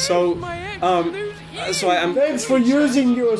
So, I'm... Thanks for using your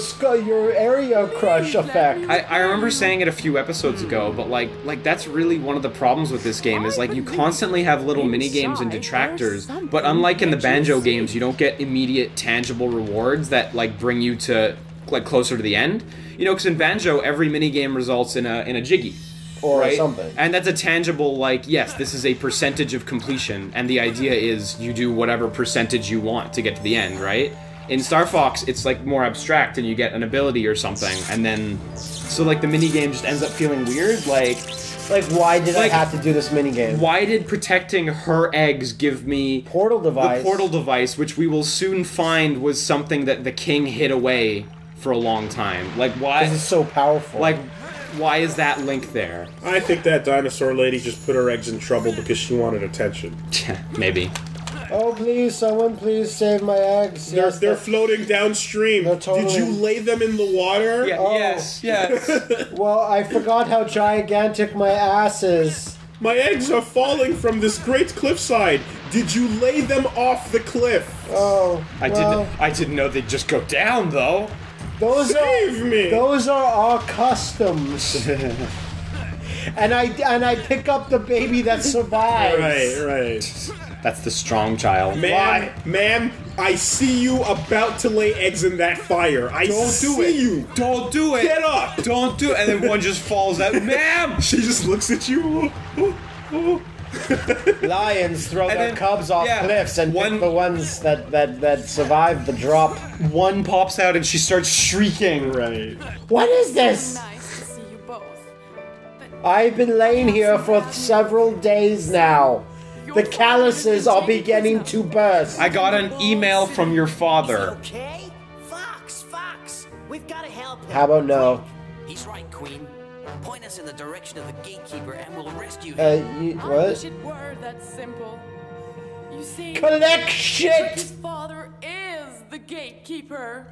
area crush effect. I remember saying it a few episodes ago, but like that's really one of the problems with this game is like you constantly have little mini games and detractors, but unlike in the Banjo games, you don't get immediate tangible rewards that like bring you to like closer to the end. You know, because in Banjo, every mini game results in a Jiggy. Or right? something. And that's a tangible, like, yes, this is a percentage of completion, and the idea is you do whatever percentage you want to get to the end, right? In Star Fox, it's, like, more abstract, and you get an ability or something, and then... So, like, the minigame just ends up feeling weird, like, why did I have to do this minigame? Why did protecting her eggs give me... Portal device. The portal device, which we will soon find was something that the king hid away for a long time. Like, why... This is so powerful. Like... Why is that link there? I think that dinosaur lady just put her eggs in trouble because she wanted attention. Maybe. Oh, please, someone please save my eggs. They're floating downstream. Totally... Did you lay them in the water? Yeah, oh. Yes. Well, I forgot how gigantic my ass is. My eggs are falling from this great cliffside. Did you lay them off the cliff? Oh, I didn't know they'd just go down, though. Save me! Those are our customs. and I pick up the baby that survives. Right. That's the strong child. Ma'am, I see you about to lay eggs in that fire. Don't do it. Don't do it. Get up. Don't do it. And then one just falls out. Ma'am! She just looks at you. Lions throw their cubs off cliffs and pick the ones that survive the drop. One pops out and she starts shrieking. Right. What is this? Nice to see you both. I've been laying here for several days now. The calluses are beginning to burst. I got an email from your father. Okay? Fox, we've got to help him. How about no? He's right, Queen. Point us in the direction of the gatekeeper and we'll rescue him. I what? wish it were that simple. You see, Collect shit! his father is the gatekeeper.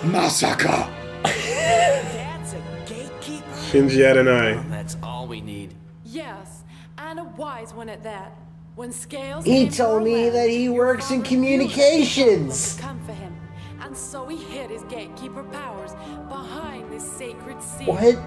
Masaka! Dad's a gatekeeper? Shinji Adenai. That's all we need. Yes, and a wise one at that. When Scales He came to told our me land, that he your works in father knew communications. someone would come for him, and so he hid his gatekeeper powers behind this sacred seal. What?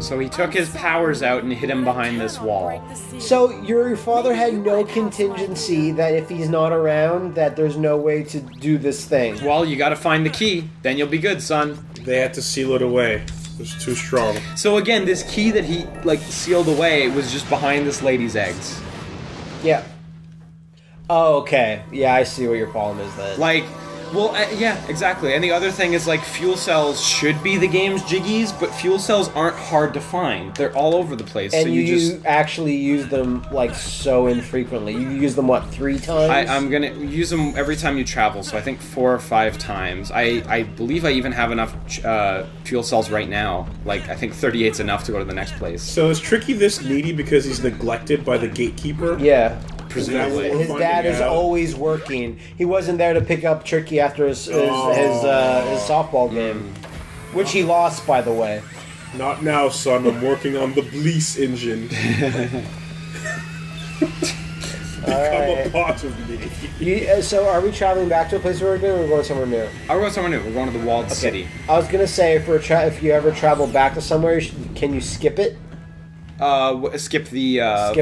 So he took his powers out and hid him behind this wall. So your father had no contingency that if he's not around, that there's no way to do this thing. Well, you gotta find the key, then you'll be good, son. They had to seal it away. It was too strong. So again, this key that he, like, sealed away was just behind this lady's eggs. Yeah. Oh, okay. Yeah, I see what your problem is then. Like, well, yeah, exactly. And the other thing is, like, fuel cells should be the game's jiggies, but fuel cells aren't hard to find. They're all over the place. And so you actually use them, like, so infrequently. You use them, what, 3 times? I'm gonna use them every time you travel, so I think 4 or 5 times. I believe I even have enough fuel cells right now. Like, I think 38's enough to go to the next place. So is Tricky this needy because he's neglected by the gatekeeper? Yeah. Presumably. His dad is always working. He wasn't there to pick up Tricky after his softball game. Which he lost, by the way. Not now, son. I'm working on the Bleece engine. Become a part of me. So are we traveling back to a place where we're going, or we're going somewhere new? I'll go somewhere new. We're going to the walled city. I was going to say, if you ever travel back to somewhere, can you skip it? Skip the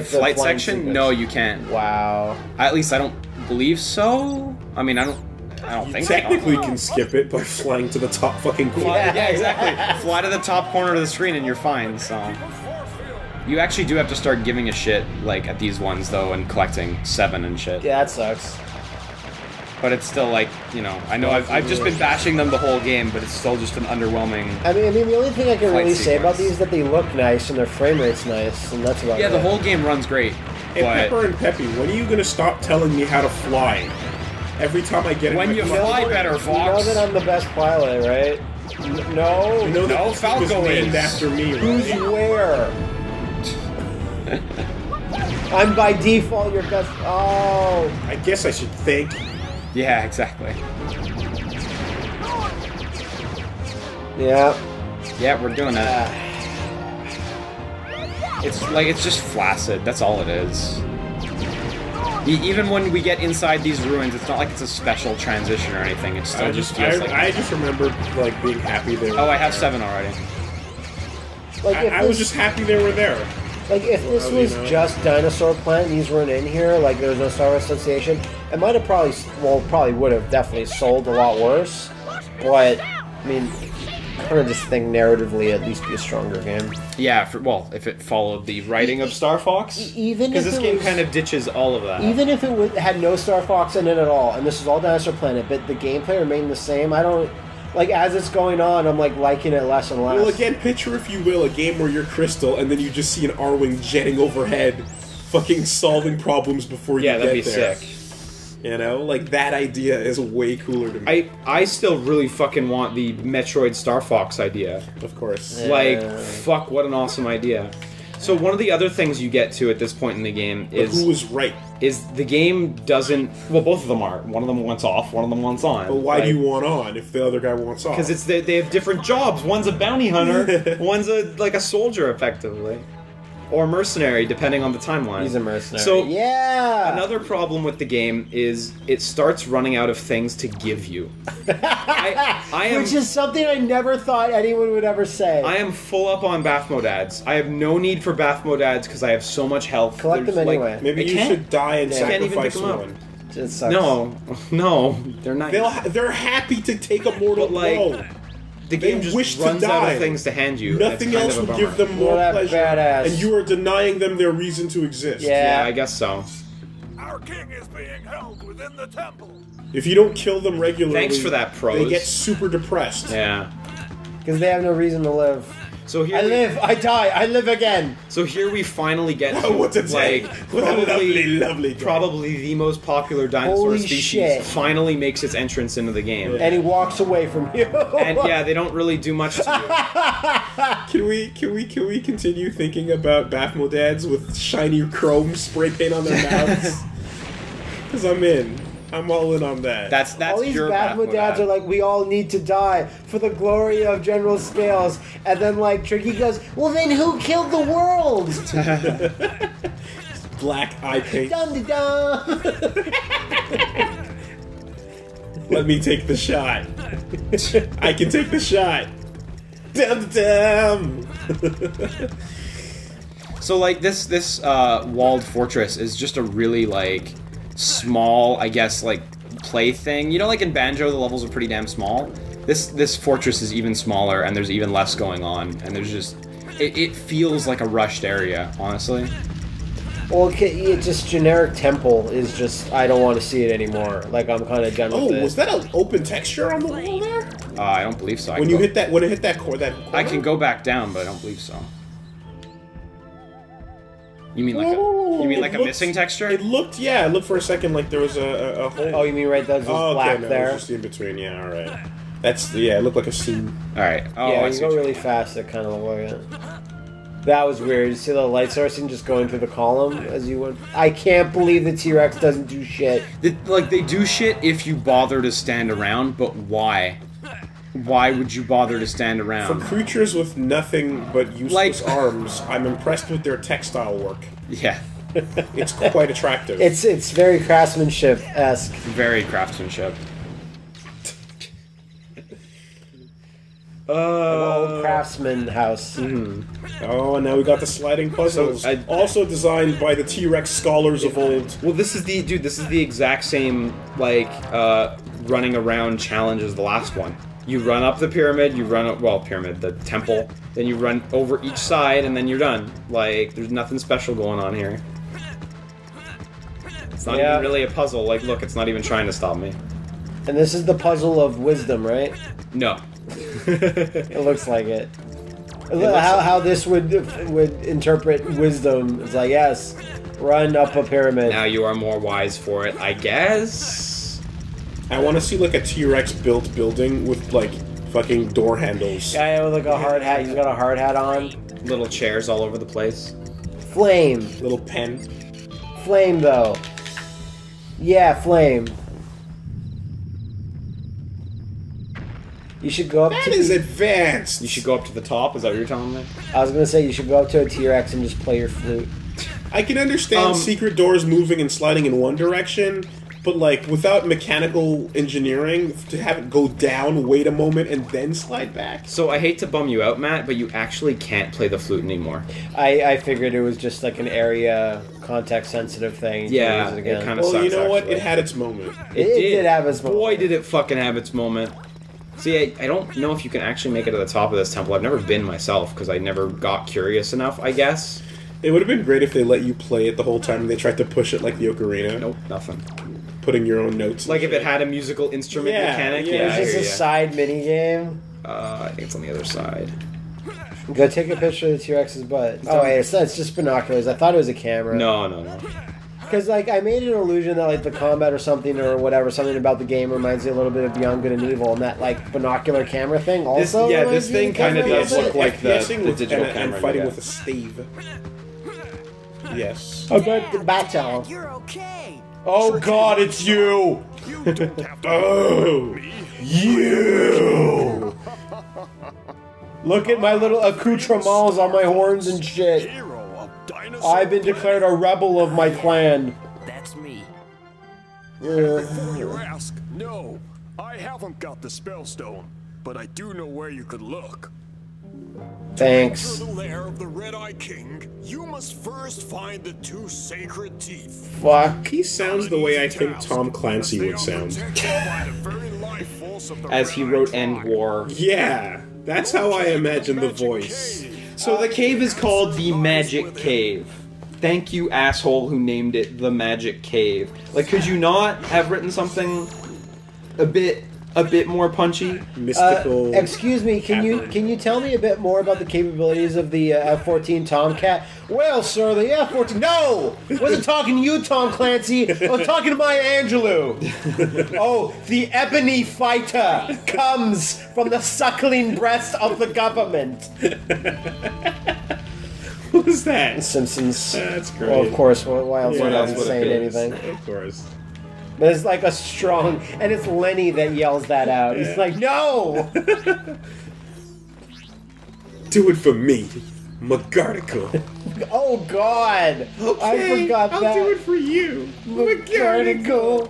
flight section? sequence. No, you can't. Wow. At least I don't believe so. I mean, I don't think Technically so. can skip it by flying to the top fucking corner. Yeah, exactly. Fly to the top corner of the screen and you're fine, so... You actually do have to start giving a shit, like, at these ones, though, and collecting 7 and shit. Yeah, that sucks. But it's still, like, you know, I know I've just been bashing them the whole game, but it's still just an underwhelming... I mean, the only thing I can really say about sequence. these is that they look nice and their frame rate's nice, and that's about it. Yeah, the whole game runs great, Hey, but... Pepper and Peppy, when are you gonna stop telling me how to fly? Every time I get When in you my fly car- better, You know Fox. that I'm the best pilot, right? No. You know that No, this Falco was named is. after me, Who's right? where? I'm by default your best. Oh. I guess I should thank you. Yeah, exactly. Yeah. Yeah, we're doing that. It's like, it's just flaccid, that's all it is. Even when we get inside these ruins, it's not like it's a special transition or anything. It still just feels like... I just remember, like, being happy they were Oh, I have 7 already. Like, I was just happy they were there. Like, if this was just Dinosaur Planet and these weren't in here, like, there was no Star Wars Association, it might have probably, well, probably would have definitely sold a lot worse. But, I mean, I kind of just think narratively at least be a stronger game. Yeah, well, if it followed the writing of Star Fox. Even because if this game kind of ditches all of that. Even if it had no Star Fox in it at all, and this is all Dinosaur Planet, but the gameplay remained the same, I don't... Like, as it's going on, I'm, like, liking it less and less. Well, again, picture, if you will, a game where you're Crystal, and then you just see an R-Wing jetting overhead, fucking solving problems before you get there. Yeah, that'd be sick. You know? Like, that idea is way cooler to me. I still really fucking want the Metroid Star Fox idea. Of course. Yeah. Like, fuck, what an awesome idea. So one of the other things you get to at this point in the game is... But who was right? Is the game doesn't... Well, both of them are. One of them wants off, one of them wants on. But why do you want on if the other guy wants off? Because they have different jobs. One's a bounty hunter, one's like a soldier, effectively. Or mercenary, depending on the timeline. He's a mercenary. So, yeah! Another problem with the game is it starts running out of things to give you. I am, Which is something I never thought anyone would ever say. I am full up on Bathmodads. I have no need for Bathmodads because I have so much health. Collect them anyway. Like, maybe you should die and sacrifice one. It sucks. No, they're not. They're happy to take a mortal blow. The game just runs out of things to hand you. Nothing else will give them more pleasure, and you are denying them their reason to exist. Yeah, I guess so. Our king is being held within the temple. If you don't kill them regularly, thanks for that, pros. They get super depressed. Yeah, because they have no reason to live. So here I live, I die, I live again. So here we finally get to, what a day. What a lovely day. Probably the most popular dinosaur species finally makes its entrance into the game. And he walks away from you. And yeah, they don't really do much to you. Can we continue thinking about Bathmodads with shiny chrome spray paint on their mouths? Because I'm all in on that. That's all these your Bathmodads are like, we all need to die for the glory of General Scales. And then, like, Tricky goes, well, then who killed the world? Black eye paint. Dun dun dun. Let me take the shot. I can take the shot. Dum dum. So, like, this walled fortress is just a really, like, small, I guess, like, play thing. You know, like in Banjo, the levels are pretty damn small. This fortress is even smaller, and there's even less going on, and there's just... It feels like a rushed area, honestly. Well, it's just generic temple is just... I don't want to see it anymore. Like, I'm kind of done with it. Oh, was that an open texture on the wall there? I don't believe so. When it hit that corner? I can go back down, but I don't believe so. You mean like a missing texture? It looked for a second like there was a hole. Oh, you mean right there's black no, there? It was just in between. Yeah, all right. It looked like a seam. All right. Oh, yeah, I you go really fast. It kind of looked like it. That was weird. You see the light sourcing just going through the column as you went. I can't believe the T-Rex doesn't do shit. They do shit if you bother to stand around, but why? Why would you bother to stand around? For creatures with nothing but useless arms, I'm impressed with their textile work. Yeah. It's quite attractive. It's very craftsmanship-esque. Very craftsmanship. An old craftsman house. Oh, and now we got the sliding puzzles. So, also designed by the T-Rex scholars of old. Well, this is the exact same, like, running around challenge as the last one. You run up the pyramid, the temple, then you run over each side, and then you're done. Like, there's nothing special going on here. It's not even really a puzzle. Like, look, it's not even trying to stop me. And this is the puzzle of wisdom, right? No. It looks like it. How this would interpret wisdom is like, yes, run up a pyramid. Now you are more wise for it, I guess. I want to see like a T-Rex built building with like fucking door handles. Guy with like a hard hat. He's got a hard hat on. Little chairs all over the place. Flame. Little pen. Flame though. Yeah, flame. You should go up That is advanced! You should go up to the top, is that what you're telling me? I was gonna say you should go up to a T-Rex and just play your flute. I can understand secret doors moving and sliding in one direction, but like without mechanical engineering, to have it go down, wait a moment, and then slide back. So I hate to bum you out, Matt, but you actually can't play the flute anymore. I figured it was just like an area context sensitive thing. Yeah, it kind of sucks. Well, you know what? Actually. It had its moment. It did have its moment. Boy, did it fucking have its moment. See, I don't know if you can actually make it to the top of this temple. I've never been myself because I never got curious enough, I guess. It would have been great if they let you play it the whole time and they tried to push it like the ocarina. Nope, nothing. Putting your own notes. Like if it had a musical instrument mechanic. Yeah, it's just a side mini game. I think it's on the other side. Go take a picture of the T-Rex's butt. Oh, wait, it's just binoculars. I thought it was a camera. No. Because, like, I made an illusion that, like, the combat or something something about the game reminds me a little bit of Beyond Good and Evil, and that, like, binocular camera thing also. This thing kind of does look like the digital camera. And fighting with a stave. Yes. Oh, but the battle. You're okay. Oh, God, it's you! You don't have to Oh! You! Look at my little accoutrements on my horns and shit. hero of Dinosaur I've been declared a rebel of my clan. That's me. Before you ask, no, I haven't got the spellstone, but I do know where you could look. Thanks. To the lair of the Red-Eye King, you must first find the 2 sacred teeth. Fuck. He sounds the way I think Tom Clancy would sound. As he wrote End War. Yeah, that's how I imagine the voice. So the cave is called the Magic Cave. Thank you, asshole, who named it the Magic Cave. Like, could you not have written something a bit more punchy? Mystical. Excuse me, can you tell me a bit more about the capabilities of the F-14 Tomcat? Well, sir, the F-14... No! Wasn't talking to you, Tom Clancy. I was talking to Maya Angelou. Oh, the Ebony Fighter comes from the suckling breast of the government. What was that? Simpsons. That's great. Well, of course. Why else would I be that's what saying it is. anything? Of course. But it's like a strong... And it's Lenny that yells that out. He's like, no! Do it for me, McGarticle. Oh, God! I forgot that. I'll do it for you, McGarticle.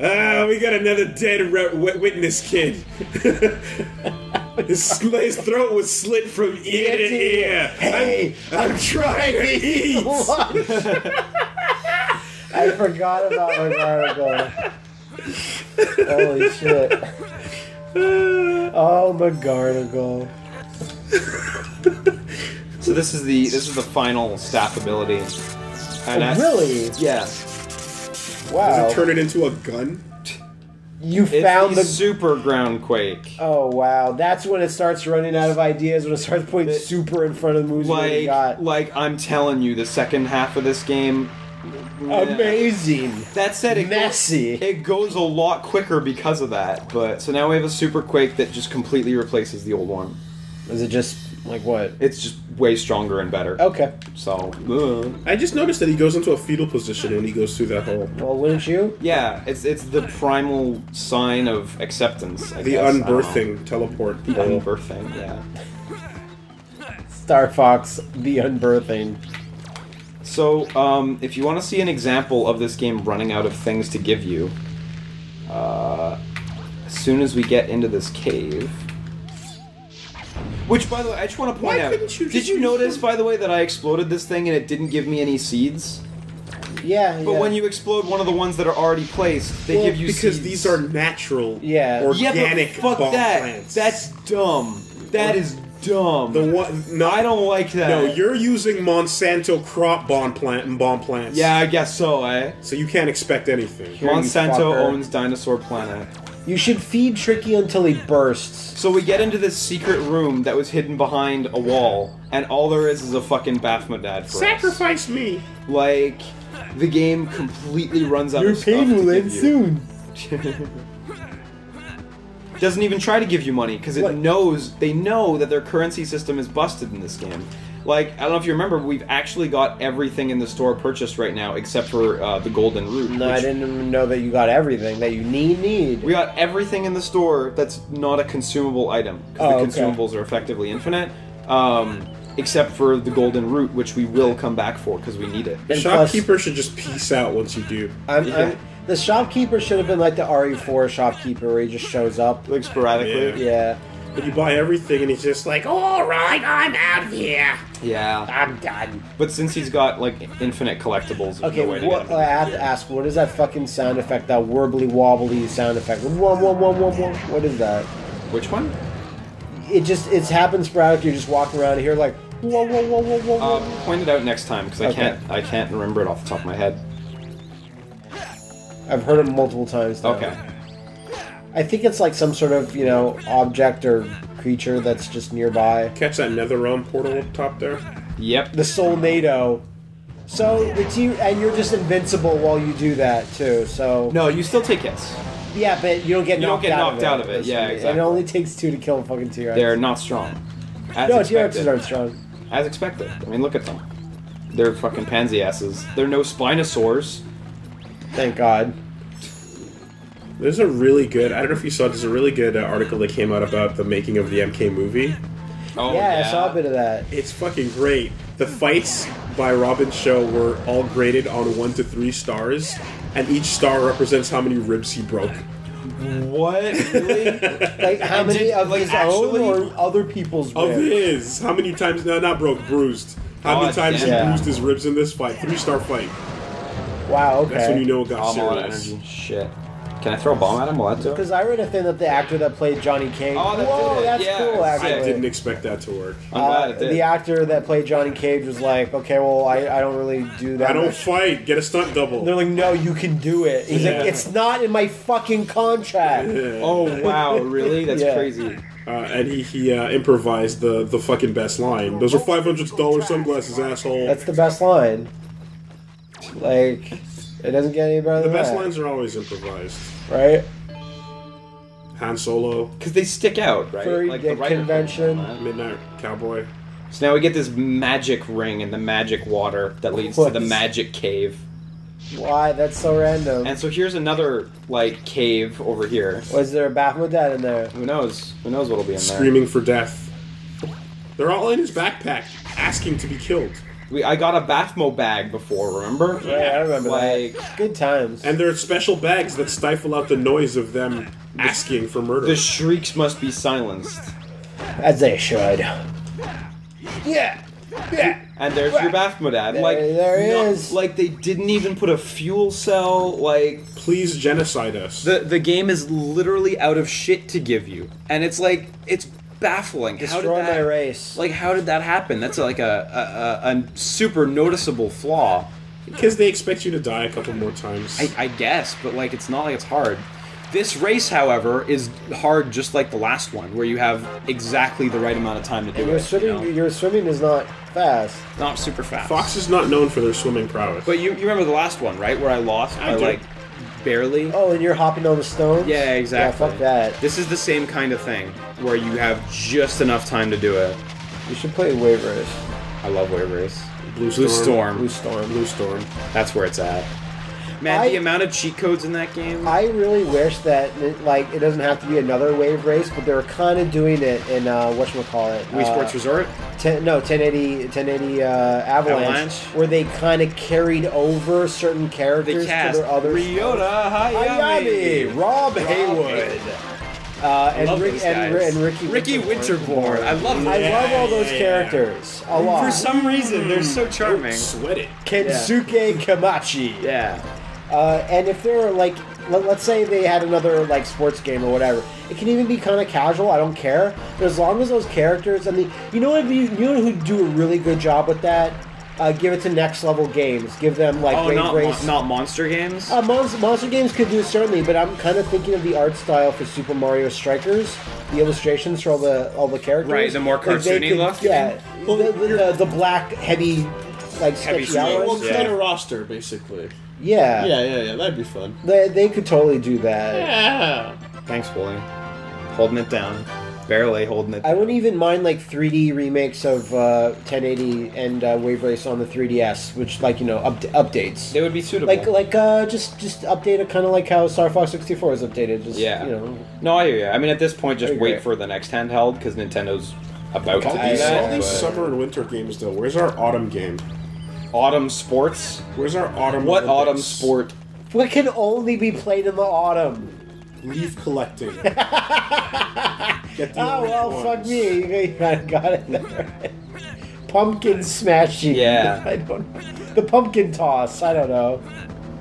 Ah, we got another dead witness kid. His throat was slit from ear to ear. Hey, I'm trying to eat lunch. I forgot about McGarticle. Holy shit. Oh, McGarticle. So this is the final staff ability. And Really? Yeah. Wow. Does it turn it into a gun? You It's found the the... super ground quake. Oh, wow. That's when it starts running out of ideas, when it starts putting super in front of the moves you got. Like I'm telling you, the second half of this game. Amazing. That said, Messy. It goes a lot quicker because of that. But so now we have a super quake that just completely replaces the old one. Is it just, like, what? It's just way stronger and better. Okay. So, I just noticed that he goes into a fetal position when he goes through that hole. Well, wouldn't you? yeah, it's the primal sign of acceptance. I The guess. I don't know. unbirthing teleport. The hole. unbirthing, yeah. Star Fox, the unbirthing. So, if you want to see an example of this game running out of things to give you, as soon as we get into this cave... Which, by the way, I just want to point out... Did you notice, by the way, that I exploded this thing and it didn't give me any seeds? Yeah, But when you explode one of the ones that are already placed, they give you because seeds. these are natural, Yeah, organic but fuck bomb that. plants. That's dumb. That is dumb. The one. No, I don't like that. No, you're using Monsanto crop bomb plants. Yeah, I guess so, eh? So you can't expect anything. Here, you Monsanto fucker. owns Dinosaur Planet. You should feed Tricky until he bursts. So we get into this secret room that was hidden behind a wall, and all there is a fucking Baphomet for Sacrifice me. us. Like, the game completely runs out of stuff to give you. soon. Doesn't even try to give you money, because they know that their currency system is busted in this game. Like, I don't know if you remember, we've actually got everything in the store purchased right now, except for the golden root. No, I didn't even know that you got everything that you need. We got everything in the store that's not a consumable item, because the consumables are effectively infinite. except for the golden root, which we will come back for because we need it. The shopkeeper should just peace out once you do. The shopkeeper should have been like the RE4 shopkeeper where he just shows up. Like sporadically? Yeah. But you buy everything and he's just like, alright, I'm out of here. Yeah. I'm done. But since he's got, like, infinite collectibles, there's Okay, no way to get him. I have to ask, what is that fucking sound effect, that warbly wobbly sound effect? What is that? Which one? It's happened sporadically. You're just walking around here like, whoa. Point it out next time, because I can't remember it off the top of my head. I've heard it multiple times now. Okay. I think it's like some sort of, object or creature that's just nearby. Catch that Netherrealm portal up top there? Yep. The Soulnado. So, and you're just invincible while you do that, too, so... No, you still take hits. Yeah, but you don't get knocked out of it. Yeah, exactly. And it only takes 2 to kill a fucking T-Rex. They're not strong. T-Rexes aren't strong. As expected. I mean, look at them. They're fucking pansy asses. They're no Spinosaurs. Thank God. There's a really good, I don't know if you saw, there's a really good article that came out about the making of the MK movie. Oh, yeah, I saw a bit of that. It's fucking great. The fights by Robin's show were all graded on 1 to 3 stars, and each star represents how many ribs he broke. What? Really? Like, how many of his own or other people's ribs? Of his. How many times, no, not broke, bruised. How many times he bruised his ribs in this fight? 3-star fight. Wow, okay. That's when you know it got All serious. energy. Shit. Can I throw a bomb at him? Will that do it? Because I read a thing that the actor that played Johnny Cage... Oh, that Whoa, did it. that's Yeah, cool, actually. I didn't expect that to work. I'm glad it did. The actor that played Johnny Cage was like, okay, well, I don't really do that I don't much. fight. Get a stunt double. They're like, no, you can do it. He's like, it's not in my fucking contract. Oh, wow, really? That's crazy. And he improvised the fucking best line. Those are $500 sunglasses, asshole. That's the best line. Like, it doesn't get any better The than best that. lines are always improvised. Right? Han Solo, Because they stick out, right? Furry like dick convention. Midnight Cowboy. So now we get this magic ring and the magic water that leads to the magic cave. Why? That's so random. And so here's another, like, cave over here. Was there a Baphomet in there? Who knows? Who knows what'll be in there? Screaming for death. They're all in his backpack, asking to be killed. I got a Bathmo bag before, remember? Yeah, I remember like, that. Good times. And they're special bags that stifle out the noise of them asking for murder. the shrieks must be silenced. As they should. Yeah! Yeah! And there's your Bathmodad. Like, There he is. Like, they didn't even put a fuel cell, like... Please genocide us. The game is literally out of shit to give you. And it's like, it's baffling. Destroy my race. Like, how did that happen? That's like a super noticeable flaw. Because they expect you to die a couple more times. I guess, but like, it's not like it's hard. This race, however, is hard just like the last one, where you have exactly the right amount of time to do Your it. swimming, your swimming is not fast. Not super fast. Fox is not known for their swimming prowess. But you remember the last one, right? Where I lost by, like, barely? Oh, and you're hopping on the stones? Yeah, exactly. Yeah, fuck that. This is the same kind of thing, where you have just enough time to do it. You should play Wave Race. I love Wave Race. Blue Storm. Blue Storm. Blue Storm. That's where it's at. Man, the amount of cheat codes in that game. I really wish that, like, it doesn't have to be another Wave Race, but they were kind of doing it in, whatchamacallit? Wii Sports Resort? 1080 Avalanche, where they kind of carried over certain characters to their other Ryota Hayami, Rob Haywood. And Ricky Winterbourne. I love them. I love all those characters a lot. For some reason, they're so charming. Sweat it. Kensuke Kamachi. Yeah. And if they're like, let's say they had another like sports game or whatever, it can even be kind of casual. I don't care. But as long as those characters, I mean, you know who do a really good job with that? Give it to Next Level Games. Give them like Wave Race. Not Monster Games. Monster Games could do it certainly, but I'm kind of thinking of the art style for Super Mario Strikers, the illustrations for all the characters. Right, the more cartoony look. Yeah, the black heavy, like Heavy sketchy outlines. Well, create a roster, basically. Yeah. Yeah, that'd be fun. They could totally do that. Yeah. Thanks, Wooly. Holding it down. Barely holding it down. I wouldn't even mind like 3D remakes of 1080 and Wave Race on the 3DS, which updates. They would be suitable. Like just update it kind of like how Star Fox 64 is updated. Just, No, I hear you. I mean, at this point, just Very wait great. for the next handheld, because Nintendo's about to do All that. these but- summer and winter games, though. Where's our autumn game? Autumn sports? Where's our autumn What Olympics? autumn sport? What can only be played in the autumn? Leaf collecting. Get the Oh, orange well, ones. fuck me. You got it there. Pumpkin smashing. Yeah. I don't know. The pumpkin toss. I don't know.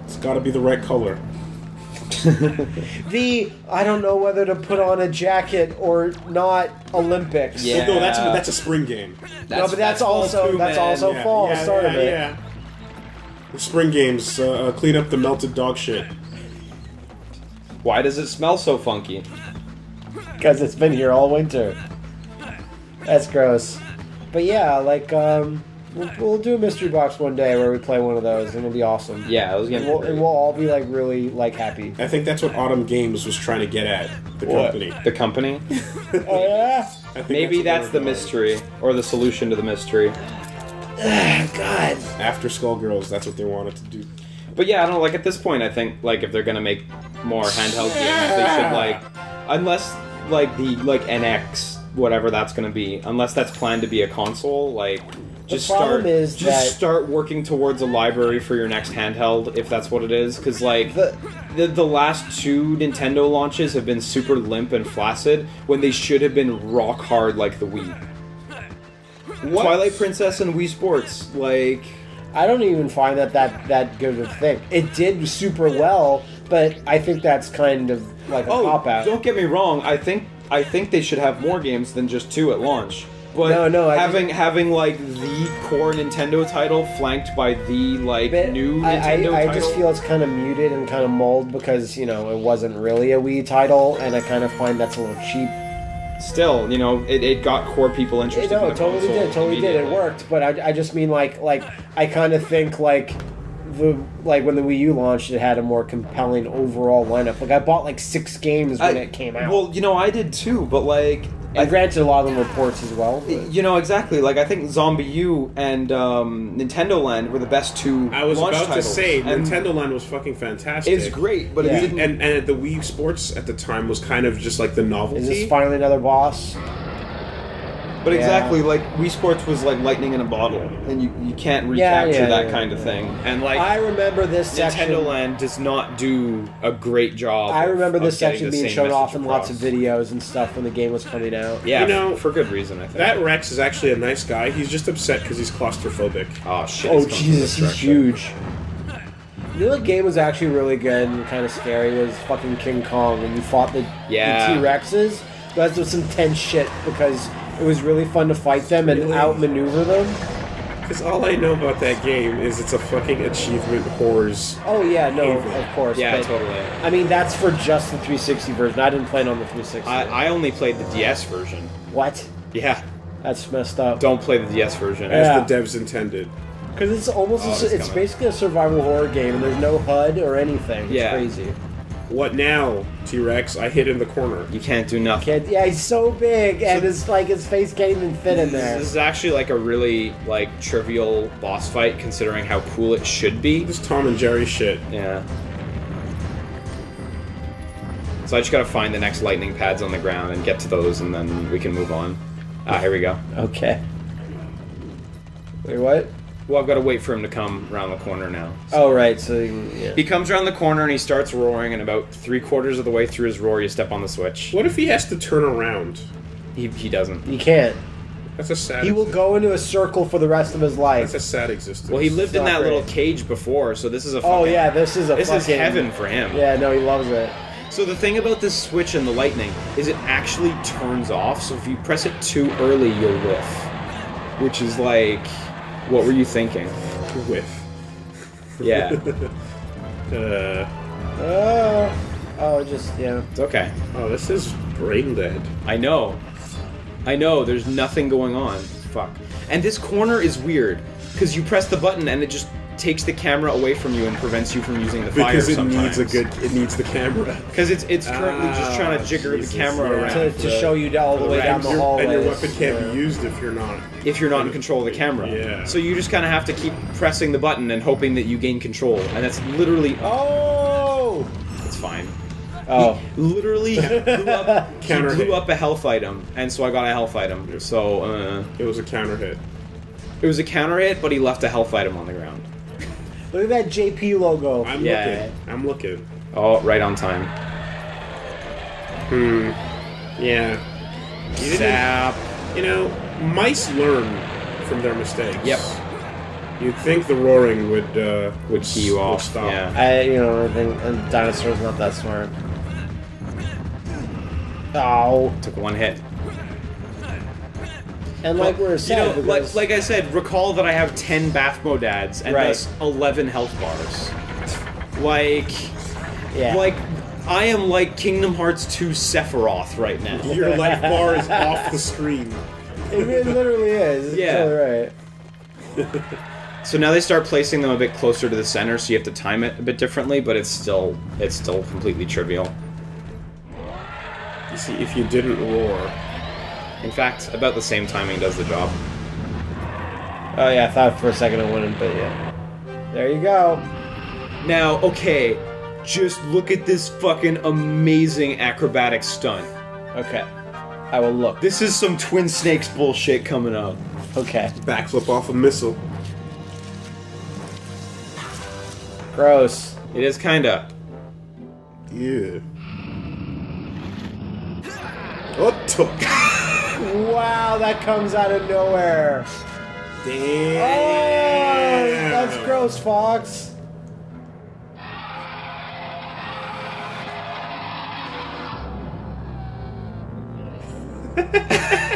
It's got to be the right color. I don't know whether to put on a jacket or not Olympics. Yeah. No, that's a spring game. No, but that's also fall too, man. fall. yeah, Start of it. yeah. The spring games clean up the melted dog shit. Why does it smell so funky? Because it's been here all winter. That's gross. But yeah, like, we'll do a mystery box one day where we play one of those, and it'll be awesome. Yeah, those games. And we'll all be like really like happy. I think that's what Autumn Games was trying to get at. The What? company. The company? Oh yeah. I think Maybe what that's they the were mystery, or the solution to the mystery. God. going. After Skullgirls, that's what they wanted to do. But yeah, I don't know, like at this point I think like if they're gonna make more handheld games, they should like unless like the like NX, whatever that's gonna be, unless that's planned to be a console, like just problem is that- start working towards a library for your next handheld if that's what it is, because like The- the last two Nintendo launches have been super limp and flaccid when they should have been rock hard like the Wii. Twilight Princess and Wii Sports, like I don't even find that good of a thing. It did super well, but I think that's kind of like a cop out. Don't get me wrong. I think they should have more games than just 2 at launch. But No, I having like the core Nintendo title flanked by the like But new Nintendo I title. just feel it's kind of muted and kind of mulled because, you know, it wasn't really a Wii title, and I kind of find that's a little cheap. Still, you know, it got core people interested. No, in it the totally console did, totally did. It immediately. worked, but I just mean like I kind of think like when the Wii U launched, it had a more compelling overall lineup. Like I bought like 6 games when it came out. Well, you know, I did too, but like and granted, a lot of them were ports as well. But. you know, exactly. Like I think Zombie U and Nintendo Land were the best 2 I was launch about titles. to say, And Nintendo Land was fucking fantastic. it's great, but Yeah. it didn't. And the Wii Sports at the time was kind of just like the novelty. Is this finally another boss? But Yeah. exactly, like Wii Sports was like lightning in a bottle, and you can't recapture that kind of thing. And like I remember this section. Nintendo Land does not do a great job. I remember of this getting section the being same shown off message in lots of across. videos and stuff when the game was coming out. Yeah, You know, for good reason, I think. That Rex is actually a nice guy. He's just upset because he's claustrophobic. Oh shit! Oh it's come from Jesus, this he's direction. huge. You know what game was actually really good and kind of scary was fucking King Kong when you fought the Yeah. T-Rexes. That was some tense shit because it was really fun to fight them and Really? outmaneuver them. Because all I know about that game is it's a fucking achievement whores. Oh yeah, no, Evil. of course. Yeah, but, totally. I mean, that's for just the 360 version. I didn't play it on the 360. I only played the DS version. What? Yeah, That's messed up. don't play the DS version. As Yeah. the devs intended. Because it's almost Oh, it's it's coming. basically a survival horror game, and there's no HUD or anything. It's Yeah. crazy. What now, T-Rex? I hid in the corner. You can't do nothing. Yeah, he's so big, and it's like his face can't even fit in there. This is actually like a really like trivial boss fight considering how cool it should be. This Tom and Jerry shit. Yeah. So I just gotta find the next lightning pads on the ground and get to those, and then we can move on. Ah, here we go. Okay. Wait, what? Well, I've got to wait for him to come around the corner now. Oh, right. So yeah. He comes around the corner and he starts roaring, and about 3/4 of the way through his roar, you step on the switch. What if he has to turn around? He doesn't. You can't. That's a sad. He will go into a circle for the rest of his life. That's a sad existence. Well, he lived in not that great. little cage before, so this is a Oh fucking, yeah, this is fucking, heaven for him. Yeah, no, he loves it. So the thing about this switch and the lightning is it actually turns off, so if you press it too early, you'll whiff. Which is like, what were you thinking? Whiff. Yeah. Just yeah. It's okay. Oh, this is brain dead. I know. There's nothing going on. Fuck. And this corner is weird because you press the button and it just takes the camera away from you and prevents you from using the fire Because it sometimes. it needs the camera. Because it's currently just trying to jigger Jesus, the camera yeah. around To show you all the way down the hallway. And your weapon can't be used if you're not. if you're not in control of the camera. Yeah. So you just kind of have to keep pressing the button and hoping that you gain control, and that's literally Oh! it's fine. Oh. He literally Counter hit. blew up a health item, and so I got a health item. So, It was a counter hit. it was a counter hit, but he left a health item on the ground. Look at that JP logo. I'm Yeah. looking. I'm looking. Oh, right on time. Yeah. Zap. You know, mice learn from their mistakes. Yep. You'd think the roaring would Key you off. stop. Yeah. I think a dinosaur's not that smart. Oh. Took one hit. And like we were You saying, know, because... like I said, recall that I have 10 bath modads and Right. thus 11 health bars. Like, yeah. like I am like Kingdom Hearts 2 Sephiroth right now. Your life bar is off the screen. It literally is. It's Yeah. totally right. So now they start placing them a bit closer to the center, so you have to time it a bit differently, but it's still completely trivial. You see, if you didn't roar. In fact, about the same timing does the job. Oh yeah, I thought for a second I wouldn't, but yeah. There you go. Now, okay, just look at this fucking amazing acrobatic stunt. Okay. I will look. This is some Twin Snakes bullshit coming up. Okay. Backflip off a missile. Gross. It is kinda. Yeah. Otto. Wow, that comes out of nowhere. Damn. Oh, that's gross, Fox.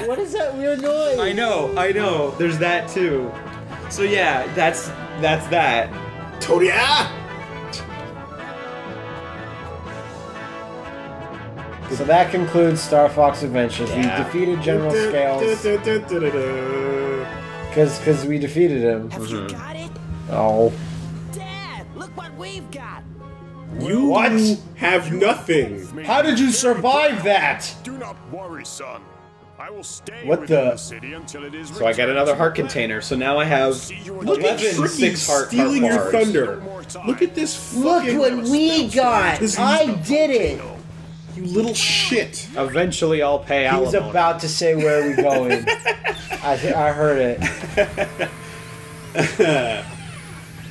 What is that weird noise? I know. There's that too. So yeah, that's that. Todia! So that concludes Star Fox Adventures. Yeah. We defeated General Scales because we defeated him. Have you got it? Oh. Dad, look what we've got. You What? have nothing. How did you survive that? Do not worry, son. I will stay What within the- the city until it is So I got another heart container. So now I have Look at 11 Tricky 6-heart stealing your bars. thunder. Look at this Look fucking... what we got! This- I did it! You little shit. Eventually, I'll pay He was alimony. about to say where are we going. I heard it.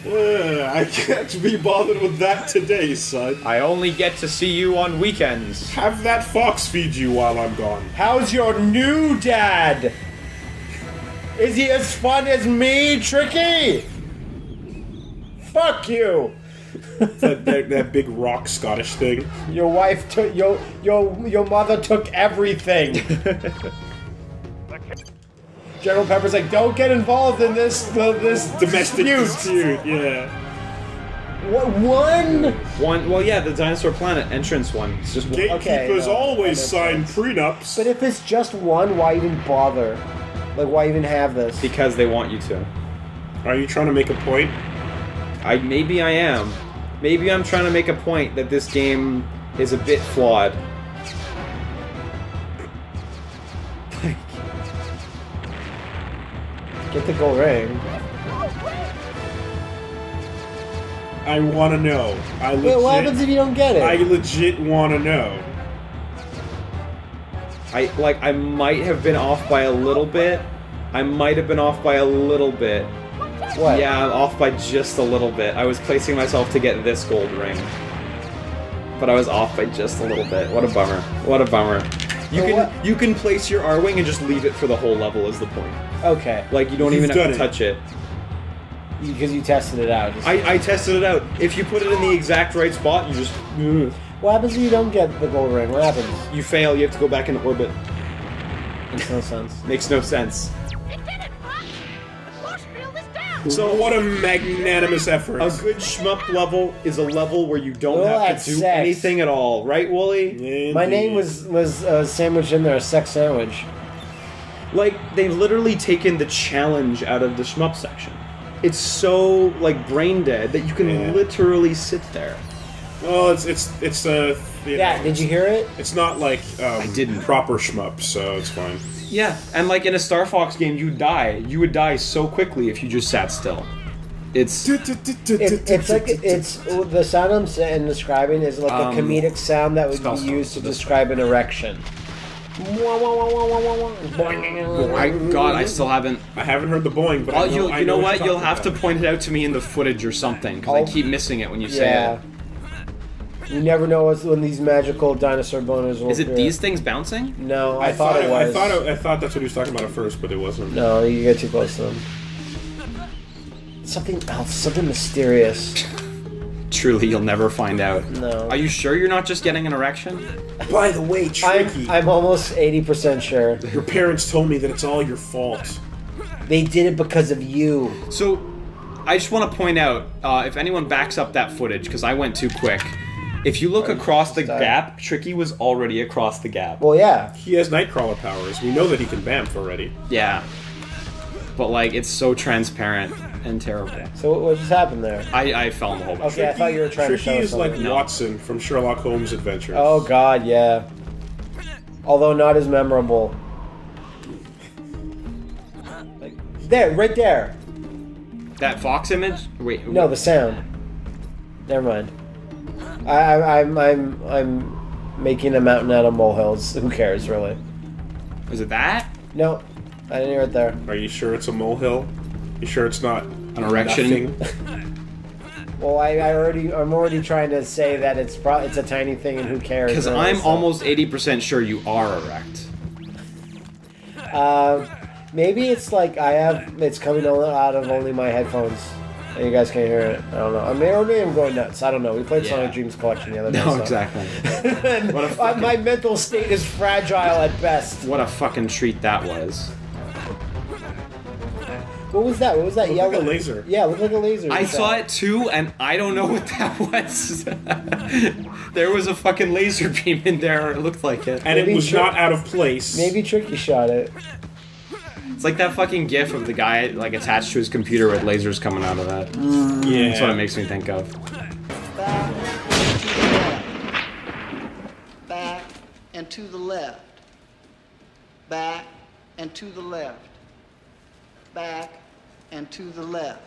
I can't be bothered with that today, son. I only get to see you on weekends. Have that fox feed you while I'm gone. How's your new dad? Is he as fun as me, Tricky? Fuck you! that big rock Scottish thing. Your wife took your mother took everything. General Pepper's like, don't get involved in this Domestic dispute, yeah. What one? One, well, yeah, the Dinosaur Planet entrance one. It's just one. Gatekeepers no, always that makes sign prenups. But if it's just one, why even bother? Like, why even have this? Because they want you to. Are you trying to make a point? Maybe I am. Maybe I'm trying to make a point that this game is a bit flawed. Get the gold ring. I want to know. Wait, what happens if you don't get it? I legit want to know. I might have been off by a little bit. I might have been off by a little bit. What? Yeah, I'm off by just a little bit. I was placing myself to get this gold ring. But I was off by just a little bit. What a bummer. What a bummer. You can place your R-Wing and just leave it for the whole level is the point. Okay. Like, you don't You've even have done to it. touch it. Because you tested it out. I tested it out. If you put it in the exact right spot, you just... What happens if you don't get the gold ring? What happens? You fail, you have to go back in orbit. Makes no sense. Makes no sense. So what a magnanimous effort. A good shmup level is a level where you don't Oh, have that's to do sex. anything at all. Right, Wooly? Indeed. My name was sandwiched in there, a sex sandwich. Like, they've literally taken the challenge out of the shmup section. It's so, like, brain dead that you can literally sit there. Well, it's you Yeah, know, did you hear it? It's not like I didn't. proper shmup, so it's fine. Yeah, and like in a Star Fox game, you would die. You would die so quickly if you just sat still. It's It's like the sound I'm saying describing is like a comedic sound that would be used to describe an erection. God, I still haven't. I haven't heard the boing, but You know what? You'll have to point it out to me in the footage or something, because I keep missing it when you say it. You never know when these magical dinosaur boners will Is it appear. these things bouncing? No, I thought it was. I thought that's what he was talking about at first, but it wasn't. No, you get too close to them. Something else, something mysterious. Truly, you'll never find out. No. Are you sure you're not just getting an erection? By the way, Tricky, I'm almost 80% sure. your parents told me that it's all your fault. They did it because of you. So, I just want to point out, if anyone backs up that footage, because I went too quick, if you look across the gap, Tricky was already across the gap. Well, yeah. He has Nightcrawler powers. We know that he can bamf already. Yeah. But, like, it's so transparent and terrible. So what just happened there? I fell in the hole. Okay, I thought you were trying to show Tricky us is like something. Watson from Sherlock Holmes Adventures. Oh god, yeah. Although not as memorable. Like, there, right there. That Fox image? Wait. No, the sound. Never mind. I'm making a mountain out of molehills. Who cares, really? Was it that? No, I didn't hear it there. Are you sure it's a molehill? You sure it's not An erection? Well, I'm already trying to say that it's a tiny thing and who cares. Because really, I'm so. almost 80% sure you are erect. Maybe it's like it's coming out of only my headphones. And you guys can't hear it. I don't know. I mean, or maybe I'm going nuts. I don't know. We played Sonic Dreams Collection the other day. No, so. exactly. My mental state is fragile at best. What a fucking treat that was. What was that? What was that? Looked Yellow like a laser. Yeah, it looked like a laser. I saw it too, and I don't know what that was. There was a fucking laser beam in there, or it looked like it. And Maybe it was not out of place. Maybe Tricky shot it. It's like that fucking gif of the guy like attached to his computer with lasers coming out of that. Yeah. That's what it makes me think of. Back and to the left. Back and to the left. Back and to the left.